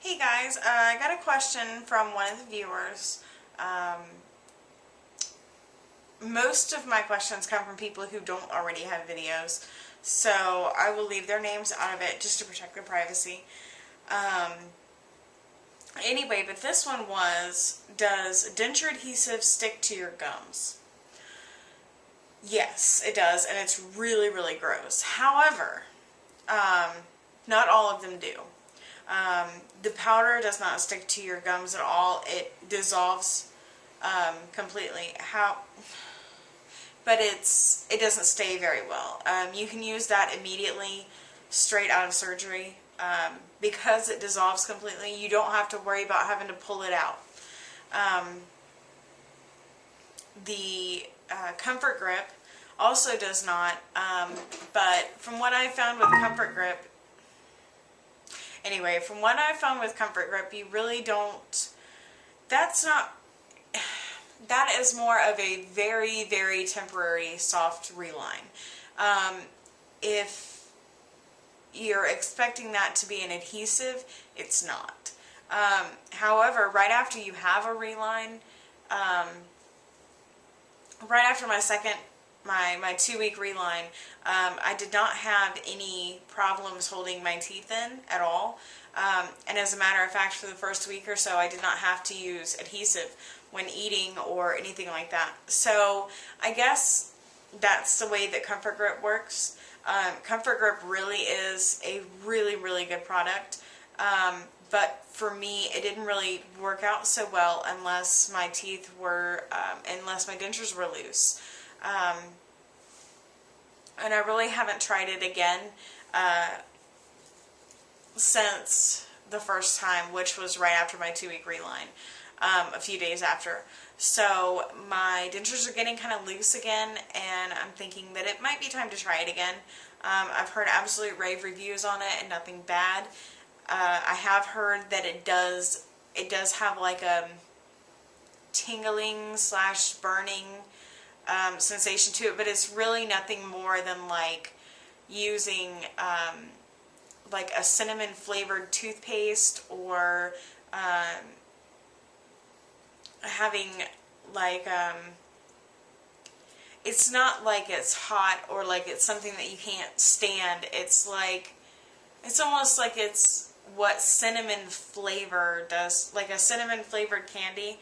Hey guys, I got a question from one of the viewers. Most of my questions come from people who don't already have videos, so I will leave their names out of it just to protect their privacy. Anyway, but this one was, does denture adhesive stick to your gums? Yes, it does, and it's really, really gross. However, not all of them do. The powder does not stick to your gums at all. It dissolves completely. But it doesn't stay very well. You can use that immediately, straight out of surgery. Because it dissolves completely, you don't have to worry about having to pull it out. The Comfort Grip also does not, but from what I found with Comfort Grip, anyway, from what I found with Comfort Grip, you really don't, that is more of a very, very temporary soft reline. If you're expecting that to be an adhesive, it's not. However, right after you have a reline, right after my 2-week reline, I did not have any problems holding my teeth in at all. And as a matter of fact, for the first week or so, I did not have to use adhesive when eating or anything like that. So I guess that's the way that Comfort Grip works. Comfort Grip really is a really, really good product. But for me, it didn't really work out so well unless my teeth were, unless my dentures were loose. And I really haven't tried it again since the first time, which was right after my 2-week reline, a few days after. So my dentures are getting kind of loose again, and I'm thinking that it might be time to try it again. I've heard absolute rave reviews on it and nothing bad. I have heard that it does have like a tingling / burning sensation to it, but it's really nothing more than like using like a cinnamon flavored toothpaste, or having like it's not like it's hot or like it's something that you can't stand. It's like, it's almost like it's what cinnamon flavor does, like a cinnamon flavored candy.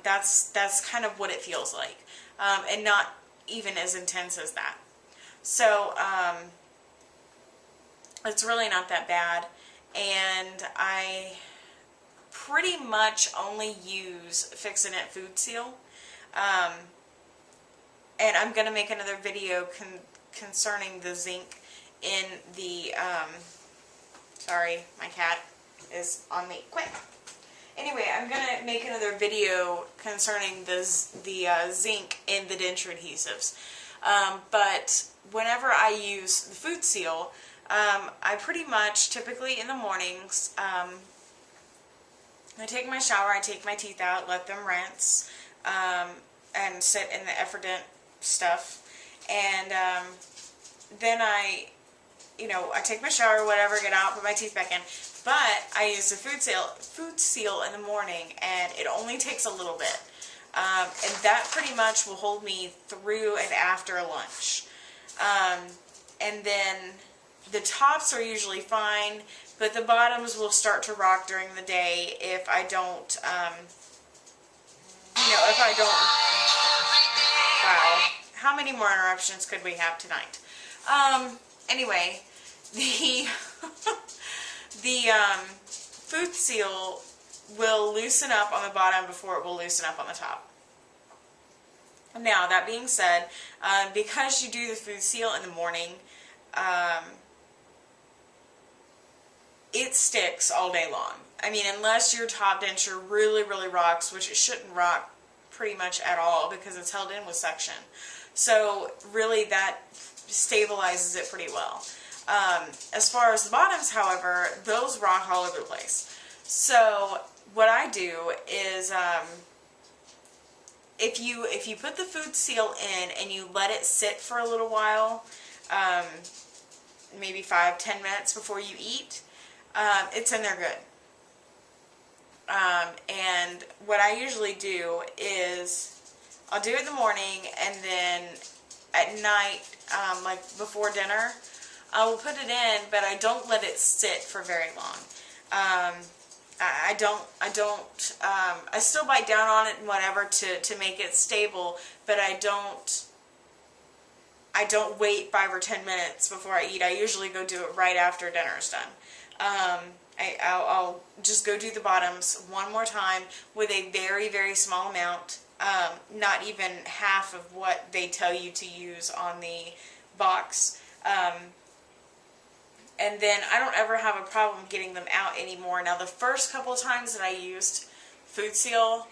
That's kind of what it feels like, and not even as intense as that. So it's really not that bad, and I pretty much only use Fix-A-It Food Seal. And I'm going to make another video concerning the zinc in the, sorry, my cat is on me. Quick! Anyway, I'm going to make another video concerning the zinc in the denture adhesives. But whenever I use the Food Seal, I pretty much, typically in the mornings, I take my shower, I take my teeth out, let them rinse, and sit in the Effordent stuff, and then I take my shower or whatever, get out, put my teeth back in. But I use the Food Seal in the morning, and it only takes a little bit, and that pretty much will hold me through and after lunch. And then the tops are usually fine, but the bottoms will start to rock during the day if I don't, wow, how many more interruptions could we have tonight? Anyway, the Food Seal will loosen up on the bottom before it will loosen up on the top. Now, that being said, because you do the Food Seal in the morning, it sticks all day long. I mean, unless your top denture really, really rocks, which it shouldn't rock pretty much at all because it's held in with suction. So really that stabilizes it pretty well. As far as the bottoms, however, those rock all over the place. So what I do is, if you put the Food Seal in and you let it sit for a little while, maybe 5-10 minutes before you eat, it's in there good. And what I usually do is I'll do it in the morning, and then at night, like before dinner, I will put it in, but I don't let it sit for very long. I still bite down on it and whatever to make it stable, but I don't wait 5 or 10 minutes before I eat. I usually go do it right after dinner is done. I'll just go do the bottoms one more time with a very, very small amount, not even half of what they tell you to use on the box. And then I don't ever have a problem getting them out anymore. Now, the first couple of times that I used Food Seal,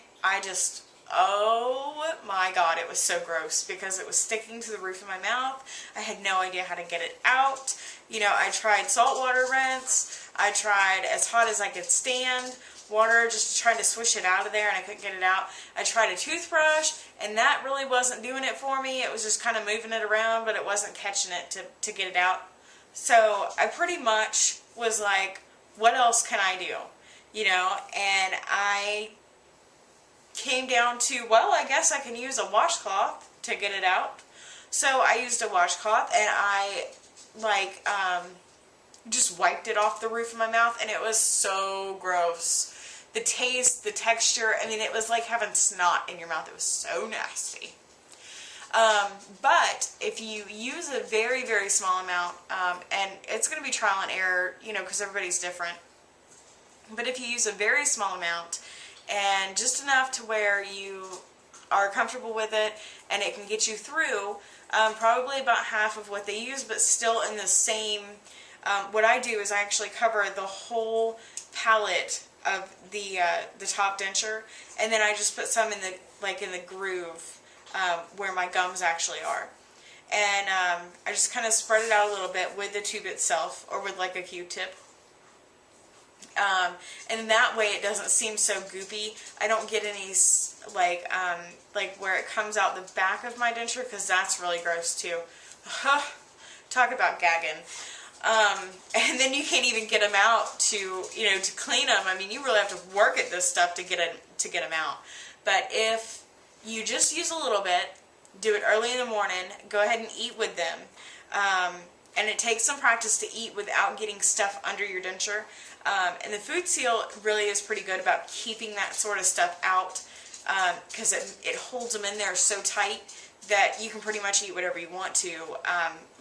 oh my God, it was so gross because it was sticking to the roof of my mouth. I had no idea how to get it out. You know, I tried saltwater rinse. I tried as hot as I could stand water just trying to swish it out of there, and I couldn't get it out. I tried a toothbrush, and that really wasn't doing it for me. It was just kind of moving it around, but it wasn't catching it to get it out. So I pretty much was like, what else can I do? You know, and I came down to, well, I guess I can use a washcloth to get it out. So I used a washcloth, and I just wiped it off the roof of my mouth, and it was so gross. The taste, the texture, I mean, it was like having snot in your mouth. It was so nasty. But if you use a very, very small amount, and it's going to be trial and error, you know, because everybody's different. But if you use a very small amount, and just enough to where you are comfortable with it, and it can get you through, probably about half of what they use, but still in the same, what I do is I actually cover the whole palette of the top denture, and then I just put some in the, in the groove, where my gums actually are. And I just kind of spread it out a little bit with the tube itself, or with like a Q-tip. And that way it doesn't seem so goopy. I don't get any, like where it comes out the back of my denture, because that's really gross too. Talk about gagging. And then you can't even get them out to, you know, to clean them. I mean, you really have to work at this stuff to get them out. But if you just use a little bit, do it early in the morning, go ahead and eat with them. And it takes some practice to eat without getting stuff under your denture. And the Food Seal really is pretty good about keeping that sort of stuff out, because it holds them in there so tight that you can pretty much eat whatever you want to,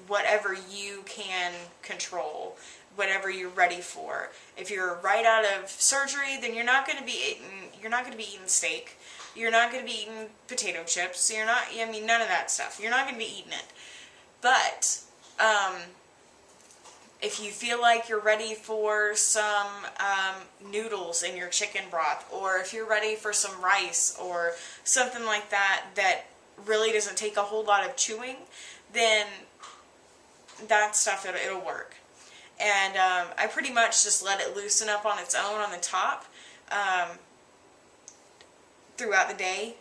whatever you can control, whatever you're ready for. If you're right out of surgery, then you're not going to be eating steak. You're not going to be eating potato chips. You're not, I mean, none of that stuff. You're not going to be eating it. But if you feel like you're ready for some noodles in your chicken broth, or if you're ready for some rice or something like that that really doesn't take a whole lot of chewing, then that stuff, it'll work. And I pretty much just let it loosen up on its own on the top throughout the day,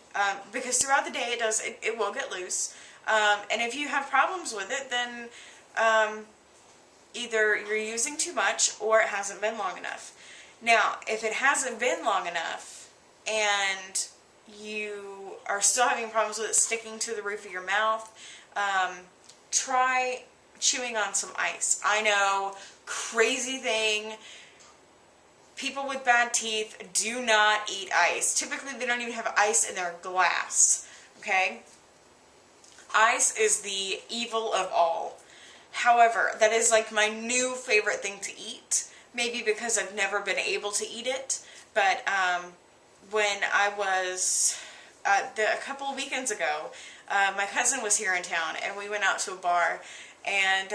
because throughout the day it will get loose. And if you have problems with it, then either you're using too much or it hasn't been long enough. Now, if it hasn't been long enough and you are still having problems with it sticking to the roof of your mouth, try chewing on some ice. I know, crazy thing, people with bad teeth do not eat ice. Typically, they don't even have ice in their glass, okay? Ice is the evil of all. However, that is like my new favorite thing to eat. Maybe because I've never been able to eat it. But when I was, a couple of weekends ago, my cousin was here in town, and we went out to a bar, and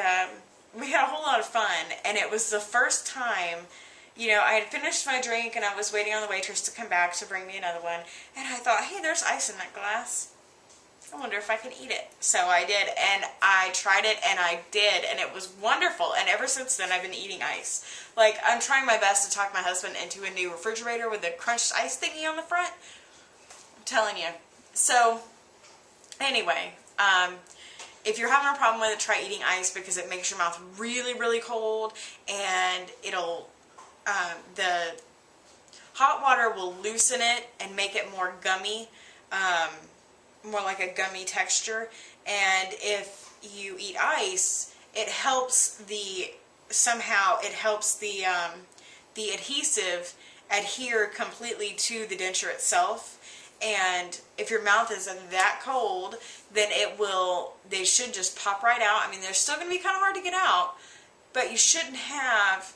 we had a whole lot of fun. And it was the first time, you know, I had finished my drink, and I was waiting on the waitress to come back to bring me another one. And I thought, hey, there's ice in that glass. I wonder if I can eat it. So I did, and I tried it, and I did, and it was wonderful. And ever since then, I've been eating ice. Like, I'm trying my best to talk my husband into a new refrigerator with a crunched ice thingy on the front. I'm telling you. So, anyway, if you're having a problem with it, try eating ice, because it makes your mouth really, really cold, and it'll, the Hot water will loosen it and make it more gummy, more like a gummy texture. And if you eat ice, it helps somehow it helps the adhesive adhere completely to the denture itself. And if your mouth is that cold, then they should just pop right out. I mean, they're still going to be kind of hard to get out, but you shouldn't have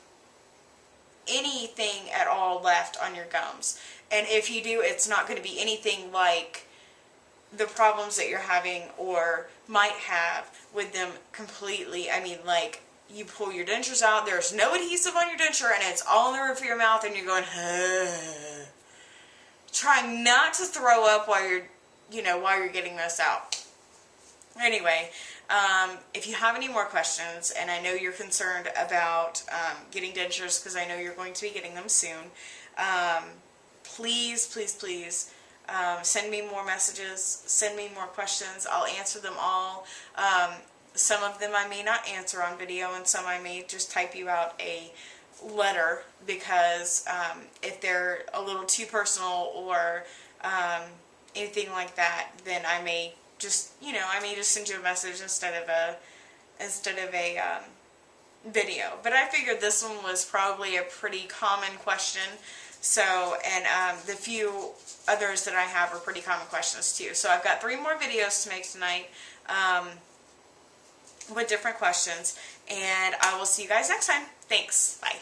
anything at all left on your gums. And if you do, it's not going to be anything like the problems that you're having or might have with them completely. I mean, like, you pull your dentures out, there's no adhesive on your denture, and it's all in the roof of your mouth, and you're going, trying not to throw up while you're getting this out. Anyway, if you have any more questions, and I know you're concerned about getting dentures because I know you're going to be getting them soon, please, please, please send me more messages, send me more questions. I'll answer them all. Some of them I may not answer on video, and some I may just type you out a letter, because if they're a little too personal or anything like that, then I may just send you a message instead of a video. But I figured this one was probably a pretty common question. So, and the few others that I have are pretty common questions too. So I've got 3 more videos to make tonight with different questions, and I will see you guys next time. Thanks. Bye.